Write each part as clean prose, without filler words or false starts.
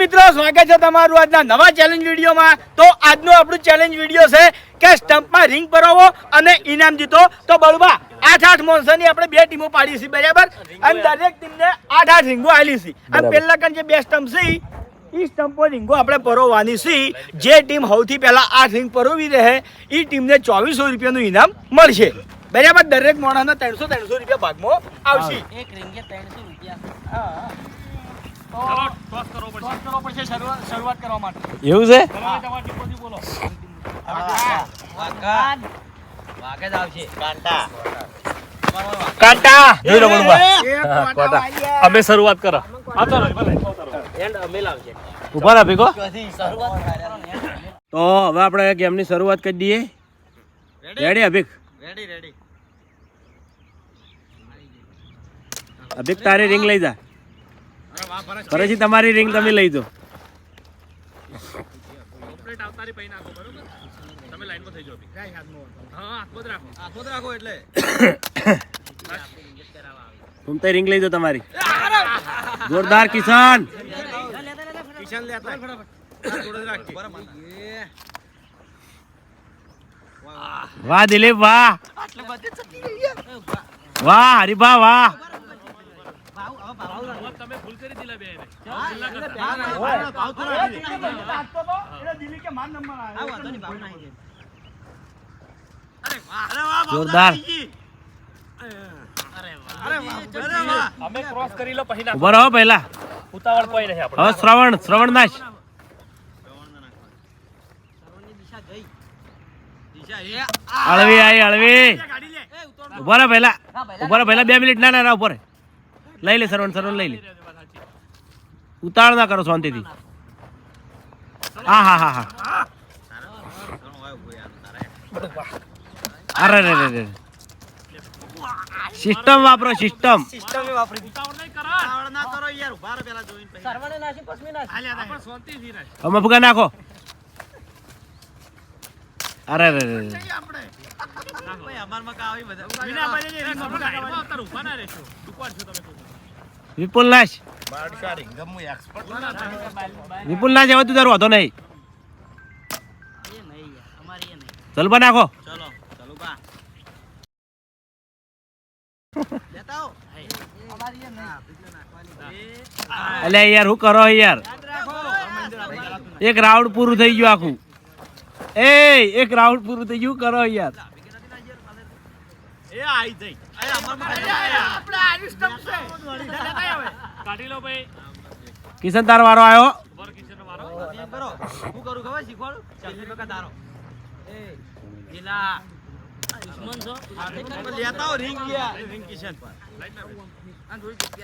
મિત્રો, સ્વાગત છે તમારું આજના નવા ચેલેન્જ વિડીયોમાં. તો આજનો આપણું ચેલેન્જ વિડીયો છે કે સ્ટમ્પમાં રિંગ ભરાવો અને ઇનામ જીતો. તો બળવા 8 મોનસની આપણે 2 ટીમો પાડી છે, બરાબર? અને દરેક ટીમને 8 રીંગો આલી છે. અને પહેલા કણ જે 2 સ્ટમ્પ છે ઈ સ્ટમ્પો રીંગો આપણે પરોવાની છે. જે ટીમ સૌથી પહેલા 8 રીંગ પરોવી રહે ઈ ટીમને 2400 રૂપિયાનું ઇનામ મળશે, બરાબર? દરેક મોણાના 300 રૂપિયા ભાગમાં આવશે. એક રીંગે 300 રૂપિયા. હા, ટોસ કરવો પડશે શરૂઆત કરવા માટે. એવું છે? કાંટા જોઈ લો બળવા. અમે શરૂઆત કરો. ઉભા રહો ભેગો. તો હવે આપણે ગેમની શરૂઆત કરી દઈએ. રેડી અભિક? રેડી. અભિક તારી રિંગ લઈ જા. ફરીથી તમારી રિંગ તમે લઈ દો. તમે રિંગ લઈ દો તમારી. જોરદાર કિશન. વાહ દિલીપ, વાહ વાહ હરીભા, વાહ. જોરદાર. ઉભા રહો પહેલા. હવે શ્રવણ નાશ. અળવી આવી અળવી. ઉભા રહો પહેલા 2 મિનિટ. ના ઉપર લઈ લે શ્રવણ લઈ લે. ઉતાળ ના કરો શાંતિથી. હા. અરે સિસ્ટમ વાપરો. સિસ્ટમ ફુગા નાખો. અરે વિપુલ નાશ હવે તું તારું હતો નહીં. ચલ બા નાખો. અલ્યા યાર, શું કરો યાર? એક રાઉન્ડ પૂરું થઈ ગયું આખું. એક રાઉન્ડ પૂરું થઈ ગયું, કરો યાર. કિશન તારો વારો આવ્યો.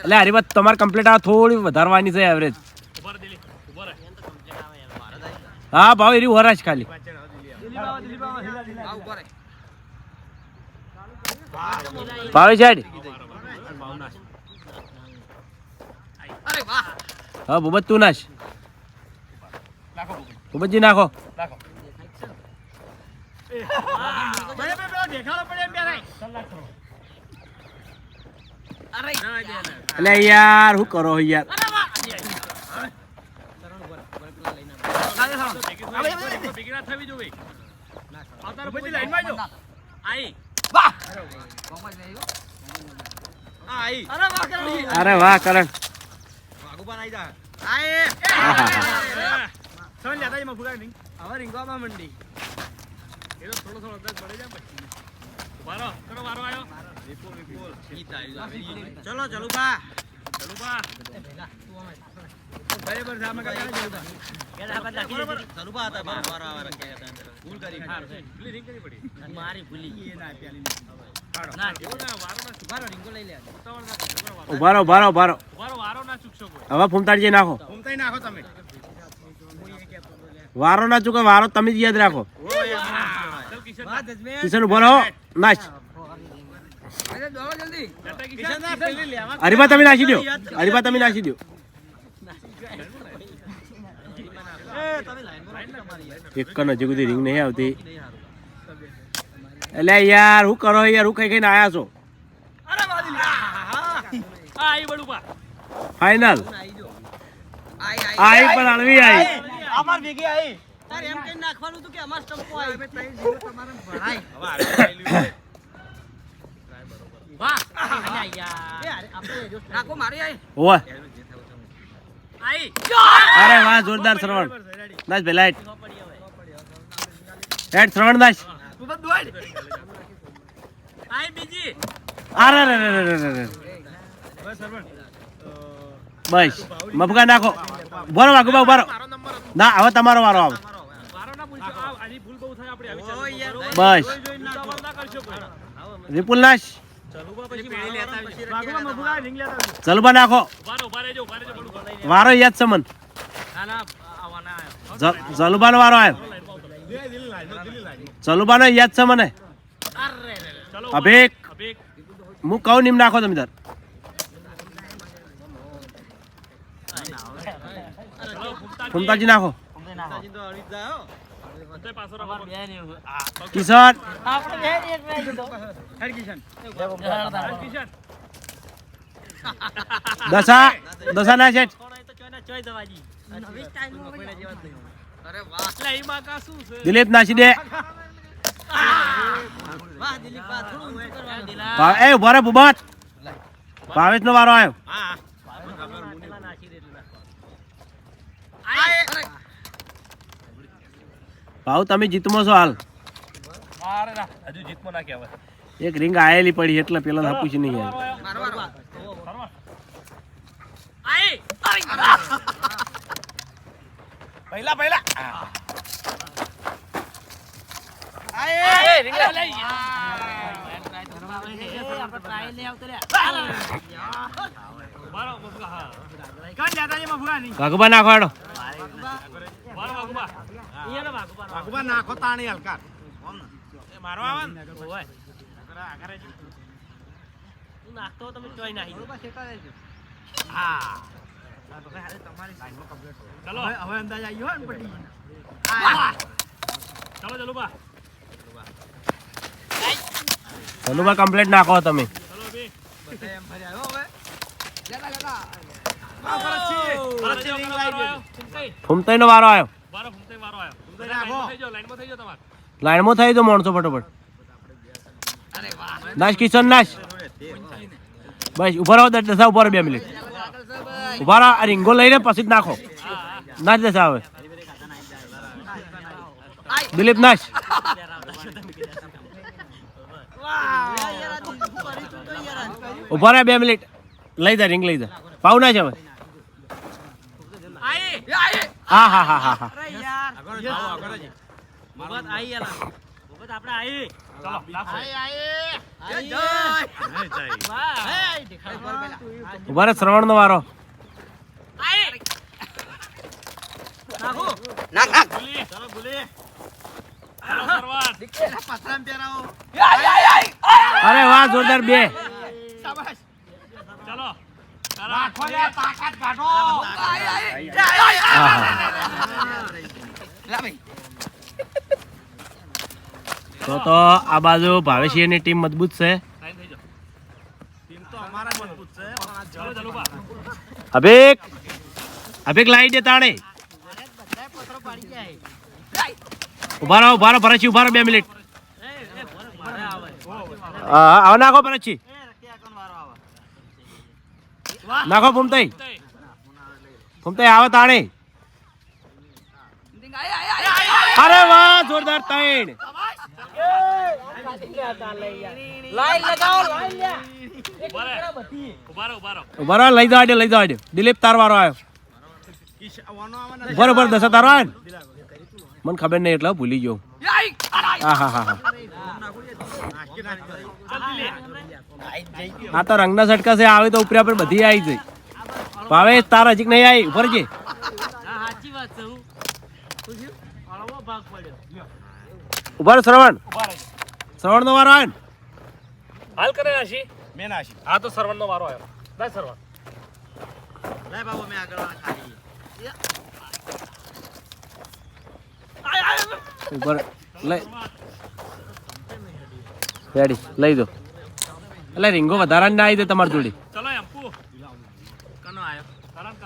એટલે હરી વાત તમારે કમ્પ્લીટ આ થોડી વધારવાની છે એવરેજ. હા ભાવ એરી વરાશ ખાલી. ભાવે સાઈડ. હા ભૂપત તું નાશ. ભૂપતજી નાખો. એટલે યાર શું કરો યાર? અરે વાહ કરણ. ચલો બા. ઉભારો. હવે ફૂમતાડજી નાખો. તમે વારો ના ચૂકે. વારો તમે જ યાદ રાખો. કિશન ઉભો રહો. નાશ. હરીબા તમે નાખી દો. એક હજી સુધી રિંગ નહીં આવતી. એટલે યાર શું કરો યાર? હું ખાઈને આયા છો? ફાઈનલ. આઈ પણ હળવી આઈ અમાર ભેગી આવી તારે એમ કઈ નાખવાનું હતું કે અમાર સ્ટમ્પો આવી વાહ નાખો મારી આવી ઓય આવી અરે વાહ જોરદાર શ્રવણ નાચ ભેલા હેડ શ્રવણ નાચ તું તો દોડ આવી બીજી અરે રે રે રે રે રે બસ મફકા નાખો બોલો વાગુબા ઉભા રહો ના હવે તમારો વારો આવે બસ વિપુલ નાશ ચલબા નાખો વારો યાદ છે મન જલુબાનો વારો આવ્યો જલુબાનો યાદ છે મને અભિક હું કહું નિમ નાખો તમે તાર ફૂમતાજી નાખો કિશન દશા દશા ના શેઠ દિલીપ નાસી દે એ ઉભા રે બુબત ભાવેશ નો વારો આવ્યો ભાવ તમે જીતમો છો હાલ એક રીંગ આયેલી પડી એટલે પેલા પૂછી નહીં પહેલા પહેલા ભગવાન નાખો હેડો નાખો તાણી હલકા મારો આવે ને નાખતો તમે ચોઈ નાખી હા ચલો હવે અંદાજ આવ્યો ને પટી ચલો ચલો બા ચલુબા કમ્પ્લીટ નાખો તમે ચલો બે એમ ફરી આવ્યો હવે ફૂમતાઈ નો વારો આવ્યો લાઈનમાં થઈ જાઓ તમારે લાઈનમાં થઈ તો માણસો ફટોફટ નાશ કિશન નાશ બસ ઉભા રહો દશા ઉભા રહો 2 મિનિટ ઉભા રહો આ રીંગો લઈને પછી જ નાખો નાચ દશા હવે દિલીપ નાશ ઉભા રહો 2 મિનિટ લઈ જા રીંગ લઈ જા પાવ નાચ હવે હા હા હા હા હા ઉભા રે શ્રવણ નો વારો અરે વાહ જોરદાર બે તો આ બાજુ ભાવેશીની ટીમ મજબૂત છે અભિક અભિક લાવી દે તાણે ઉભા રહો ભરતજી ઉભા રહો 2 મિનિટ હા હવે નાખો ભરતજી નાખો ફૂમતાઈ ફૂમતાઈ આવે તાણે અરે વાહ જોરદાર ત્રણ ઉભા રહો લઈ જવા દે દિલીપ તાર વારો આવ્યો બરોબર દશા તારો આવ્યો ને મને ખબર નહીં એટલે ભૂલી ગયો હા હા હા હા આ તો રંગના સટકા છે આવે તો ઉપરા પર બધી આવી જઈ ભાવેશ તાર હજી નહીં આવી ઉપર છે ઉભા શ્રવણ શ્રવણ નો વારો આવ્યો હાલ કરે નાશી મેં નાશી હા તો સરવણ નો વારો આવ્યો ના સરવણ લે બાબુ મેં આગળ ખાલી ઉપર લઈ રેડી લઈ દો એટલે રીંગો વધારા ના આવી દે તમારી જોડી ચલો એમ્પુ કનો આયો કરણ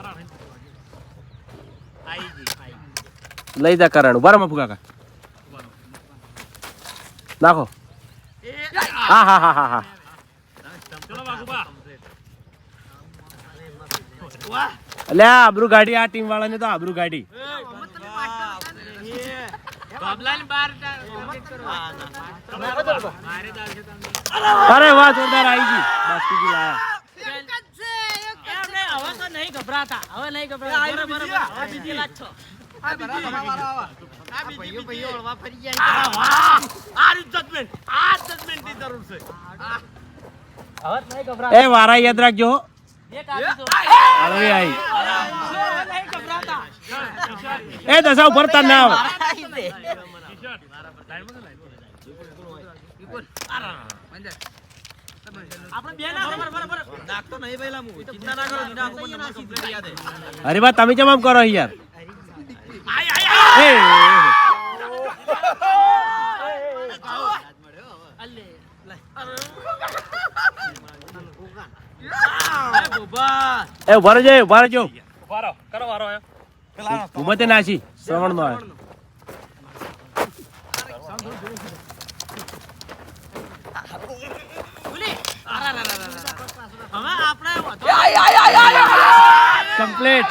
લઈ જા કરણ ઉભા રહો મફુ કાકા નાખો હા હા હા હા હા ચલો વાઘુબા અલ્યા આબરૂ ગાડી આ ટીમ વાળાને તો આબરૂ ગાડી અરે વાહ જોરદાર આવી ગઈ બાસ્કુજી લાયા એ વારા યાદ રાખજો હો. હળવી આવી એ દસા ઉપર તાર ના આવે અરે બા તમે કેમ આમ કરો યાર એ એ ઉભા રહેજો ઉભા રહેજો ઉભા રહો કરો વારો આવ્યો ઉમતે નાસી શ્રવણ નો આવે કમ્પ્લીટ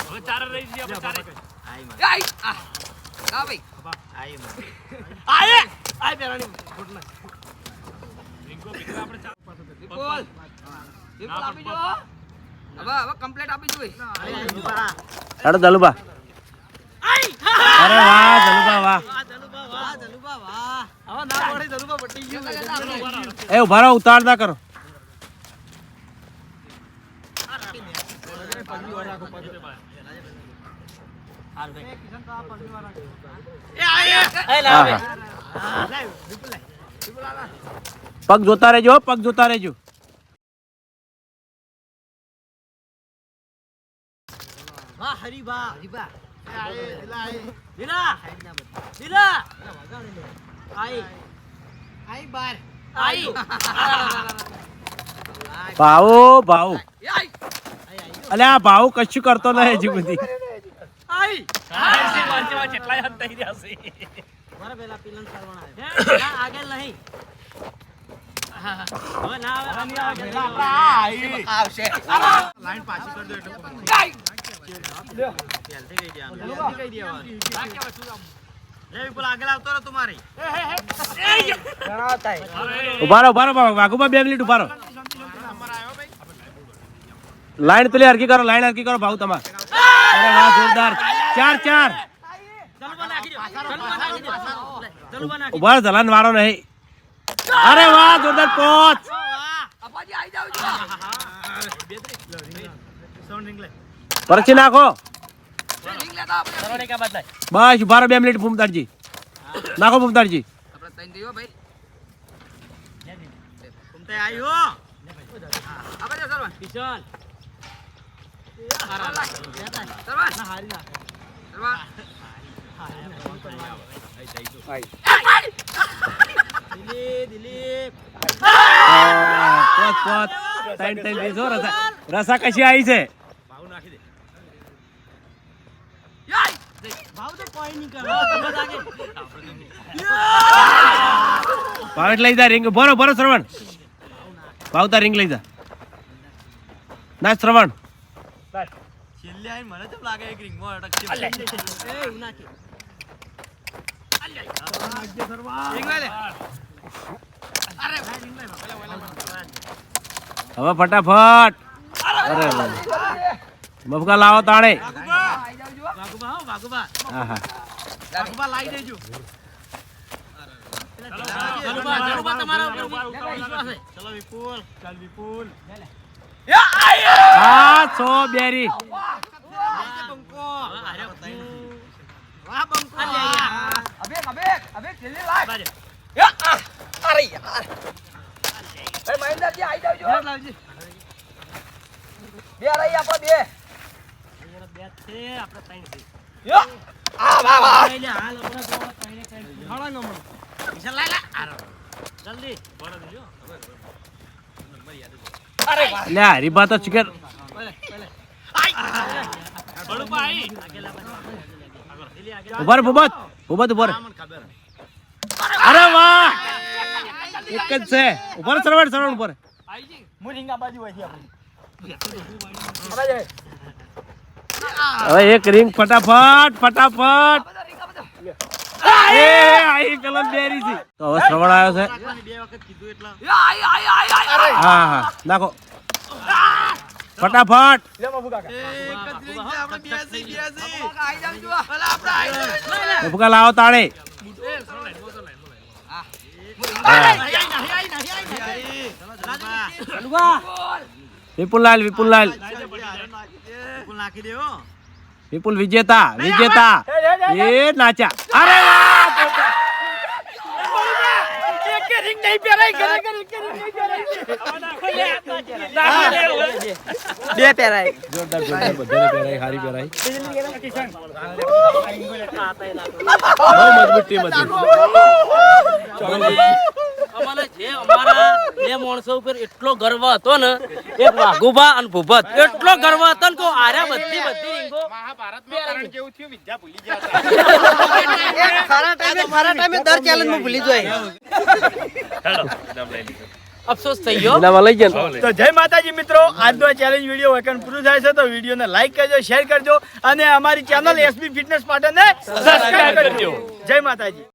હવે ચાર રહી છે આપણે ચારે રિંકો પીકરા આપણે હેડો દલુબા અરે વાહ દલુબા વાહ એ ઉભા રહો ઉતાર ના કરો પગ જોતા રહેજો પગ જોતા રહેજો ભાવ ભાવ અલે આ ભાવ કશું કરતો નહીં હજી બધી કેટલા યાદ થઈ રહ્યા છે ઉભા રહો વાઘુબા 2 મિનિટ ઉભા રહો લાઈન પેલી હરકી કરો લાઈન હરકી કરો ભાવ તમાર અરે વાહ જોરદાર 4-4 ઉભા રહો જલાન વાળો નહીં અરે વાહ જોરદાર 5 પરચી નાખો બસ ઉભા રહો 2 મિનિટ ભૂમતાડજી નાખો ભૂમતાડજી રસા કશી આવી છે ભાવ લઈ જા રિંગ ભરો ભરો શ્રવણ ભાવતા રિંગ લઈ જા ના શ્રવણ હવે ફટાફટ અરે મફકા લાવો તાણે હા હા હા 100 બેરી જલ્દી લે હરીબા તો ચિકન બળુબા આઈ. ઉભા રે ભૂપત ઉભા રે અરે વાહ એક જ છે ઉભા રે સરવણ ઉભા રે હું રીંગ આ બાજુ હોય છે આપણે હવે એક રિંગ ફટાફટ એ આઈ પેલા બેરી છે તો હવે શ્રવણ આવ્યો છે હા નાખો ફટાફટ લે બાબુ કાકા ફૂકા લાવો તાળે વિપુલલાલ વિપુલ વિજેતા એ નાચ્યા અરે વાહ એક રીંગ નહીં પહેરાઈ ખરેખર એક રીંગ નહીં પહેરાઈ જોરદાર બધાને પહેરાય હારી પહેરાય બહુ મજબૂત ટીમ હતી અમારા બે માણસો ઉપર એટલો ગર્વ હતો ને એક વાઘુબા અને ભૂપત એટલો ગર્વ હતો ને કે આર્યા બધી રીંગો મારા ટાઈમે દર ચેલેન્જ માં ભૂલી જાય અફસોસ થઈ ગયો ઇનામમાં લઈ ગયા તો જય માતાજી મિત્રો, આજનો ચેલેન્જ વિડીયો વેકન પૂરું થાય છે તો વિડીયોને લાઈક કરજો, શેર કરજો અને અમારી ચેનલ એસબી ફિટનેસ પાટણને સબસ્ક્રાઇબ કરજો. જય માતાજી.